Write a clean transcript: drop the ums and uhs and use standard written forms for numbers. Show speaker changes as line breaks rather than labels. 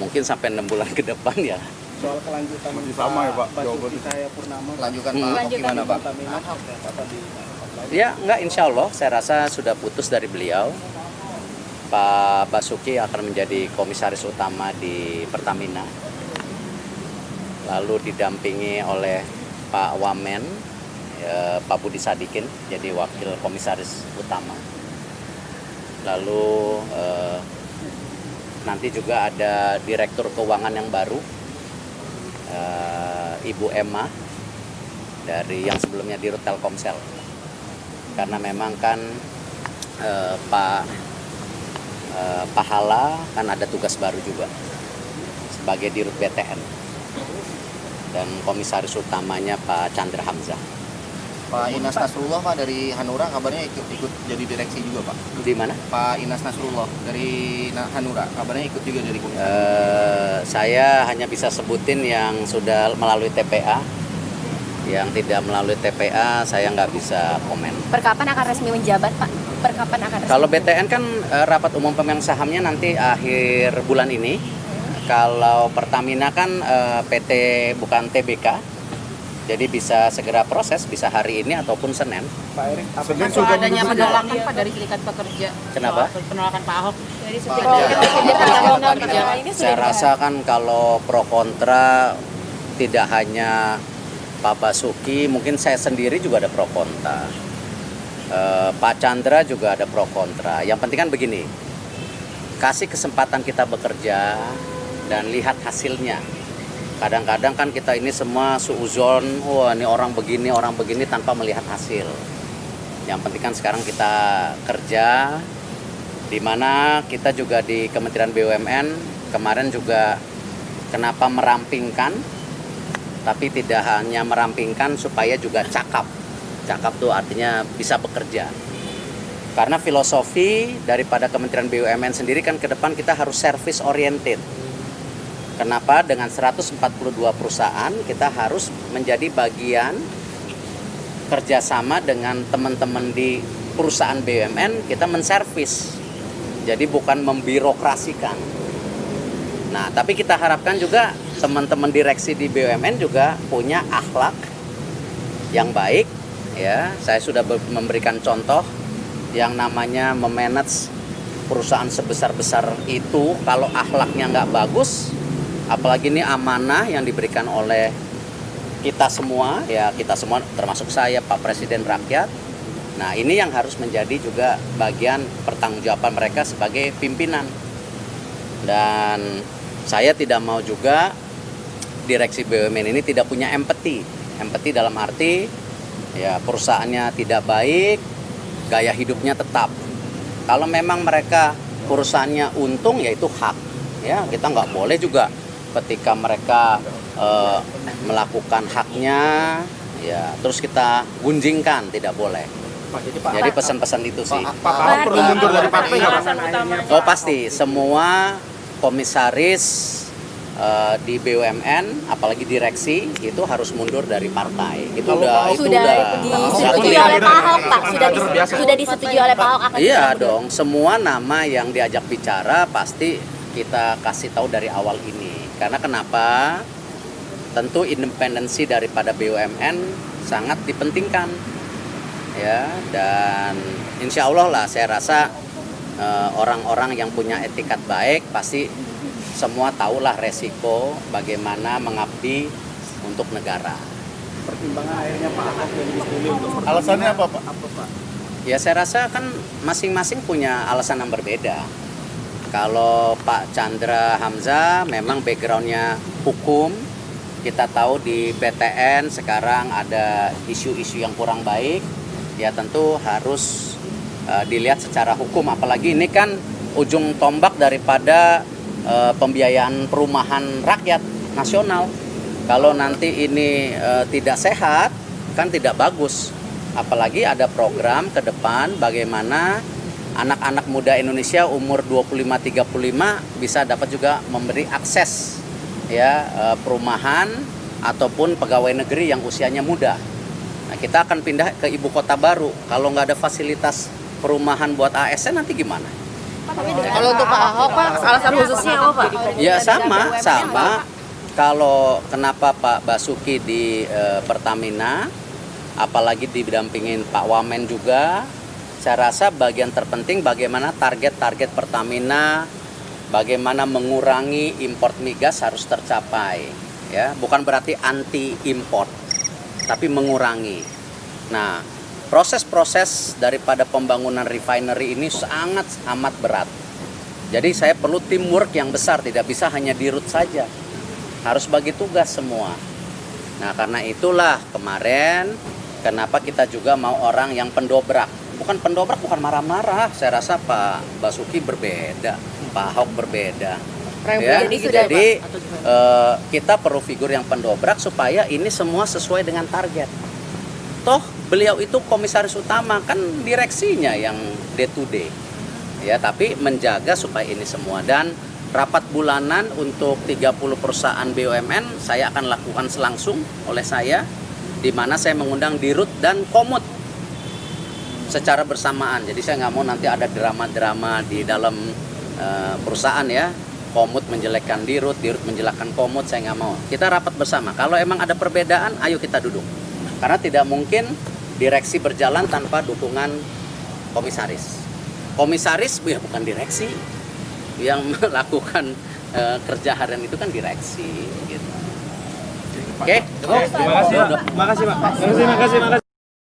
mungkin sampai 6 bulan ke depan ya.
Soal kelanjutan
masih sama ya Pak
Basuki Cahayapurnama,
Lanjukan Pak Ahok gimana Pak?
Pertamina apa di tempat lain?
Ya enggak, insya Allah saya rasa sudah putus dari beliau. Pak Basuki akan menjadi komisaris utama di Pertamina, lalu didampingi oleh Pak Wamen, Pak Budi Sadikin jadi wakil komisaris utama. Lalu nanti juga ada direktur keuangan yang baru, Ibu Emma dari yang sebelumnya di Rut Telkomsel. Karena memang kan Pak Pahala kan ada tugas baru juga sebagai Dirut BTN, dan komisaris utamanya Pak Chandra Hamzah.
Pak Inas Nasrullah Pak dari Hanura kabarnya ikut jadi direksi juga Pak.
Di mana?
Pak Inas Nasrullah dari Hanura kabarnya ikut juga jadi komisaris.
Saya hanya bisa sebutin yang sudah melalui TPA. Yang tidak melalui TPA saya nggak bisa komen.
Perkapan akan resmi menjabat Pak? Perkapan akan resmi?
Kalau BTN kan rapat umum pemegang sahamnya nanti akhir bulan ini. Kalau Pertamina kan PT bukan TBK, jadi bisa segera proses, bisa hari ini ataupun Senin.
Pak Erik,
Senin
Soal
sudah
adanya
duduk
penolakan Pak dari Serikat Pekerja.
Kenapa?
Soal penolakan Pak Ahok.
Dari
Saya rasa kan kalau pro kontra tidak hanya Pak Basuki, mungkin saya sendiri juga ada pro kontra. Pak Chandra juga ada pro kontra. Yang penting kan begini, kasih kesempatan kita bekerja dan lihat hasilnya. Kadang-kadang kan kita ini semua suuzon, wah ini orang begini tanpa melihat hasil. Yang penting kan sekarang kita kerja, di mana kita juga di Kementerian BUMN kemarin juga kenapa merampingkan, tapi tidak hanya merampingkan supaya juga cakap. Cakap tuh artinya bisa bekerja. Karena filosofi daripada Kementerian BUMN sendiri kan ke depan kita harus service oriented. Kenapa? Dengan 142 perusahaan kita harus menjadi bagian kerjasama dengan teman-teman di perusahaan BUMN, kita menservis. Jadi bukan membirokrasikan. Nah, tapi kita harapkan juga teman-teman direksi di BUMN juga punya akhlak yang baik. Ya, saya sudah memberikan contoh yang namanya memanage perusahaan sebesar-besar itu, kalau akhlaknya nggak bagus, apalagi ini amanah yang diberikan oleh kita semua, ya kita semua termasuk saya, Pak Presiden, rakyat. Nah, ini yang harus menjadi juga bagian pertanggungjawaban mereka sebagai pimpinan. Dan saya tidak mau juga direksi BUMN ini tidak punya empati. Empati dalam arti ya perusahaannya tidak baik, gaya hidupnya tetap. Kalau memang mereka perusahaannya untung, ya itu hak. Ya, kita nggak boleh juga ketika mereka melakukan haknya, ya terus kita gunjingkan, tidak boleh. Jadi pesan-pesan itu sih.
Pak Ahok perlu mundur dari partai nggak Pak?
Oh pasti, semua komisaris di BUMN, apalagi direksi itu harus mundur dari partai. Itu udah
disetujui oleh Pak Ahok Pak. Sudah disetujui oleh Pak Ahok akan.
Iya dong, semua nama yang diajak bicara pasti kita kasih tahu dari awal ini. Karena kenapa? Tentu independensi daripada BUMN sangat dipentingkan. Ya, dan insya Allah lah saya rasa orang-orang yang punya etikat baik pasti semua tahulah resiko bagaimana mengabdi untuk negara.
Pertimbangan akhirnya Pak Ahok yang dipilih untuk
Alasannya apa Pak?
Ya saya rasa kan masing-masing punya alasan yang berbeda. Kalau Pak Chandra Hamzah memang backgroundnya hukum, kita tahu di BTN sekarang ada isu-isu yang kurang baik, ya tentu harus dilihat secara hukum. Apalagi ini kan ujung tombak daripada pembiayaan perumahan rakyat nasional. Kalau nanti ini tidak sehat, kan tidak bagus. Apalagi ada program ke depan bagaimana anak-anak muda Indonesia umur 25-35 bisa dapat juga memberi akses ya perumahan ataupun pegawai negeri yang usianya muda. Nah, kita akan pindah ke ibu kota baru. Kalau nggak ada fasilitas perumahan buat ASN nanti gimana?
Kalau untuk Pak Ahok, Pak, alasan khususnya apa, Pak?
Ya sama. Kalau kenapa Pak Basuki di Pertamina, apalagi didampingin Pak Wamen juga, saya rasa bagian terpenting bagaimana target-target Pertamina, bagaimana mengurangi import migas harus tercapai. Ya, bukan berarti anti import, tapi mengurangi. Nah, proses-proses daripada pembangunan refinery ini sangat amat berat. Jadi saya perlu teamwork yang besar, tidak bisa hanya dirut saja. Harus bagi tugas semua. Nah, karena itulah kemarin kenapa kita juga mau orang yang pendobrak. Bukan pendobrak, bukan marah-marah. Saya rasa Pak Basuki berbeda, Pak Ahok berbeda. Ya, jadi kita perlu figur yang pendobrak supaya ini semua sesuai dengan target. Toh beliau itu komisaris utama, kan direksinya yang day to day. Ya, tapi menjaga supaya ini semua. Dan rapat bulanan untuk 30 perusahaan BUMN saya akan lakukan langsung oleh saya, di mana saya mengundang Dirut dan Komut secara bersamaan. Jadi saya nggak mau nanti ada drama-drama di dalam perusahaan ya. Komut menjelekkan Dirut, Dirut menjelekkan Komut, saya nggak mau. Kita rapat bersama. Kalau emang ada perbedaan, ayo kita duduk. Karena tidak mungkin direksi berjalan tanpa dukungan komisaris. Komisaris ya bukan direksi. Yang melakukan kerja harian itu kan direksi gitu. Oke.
Terima kasih Pak. Terima kasih Pak.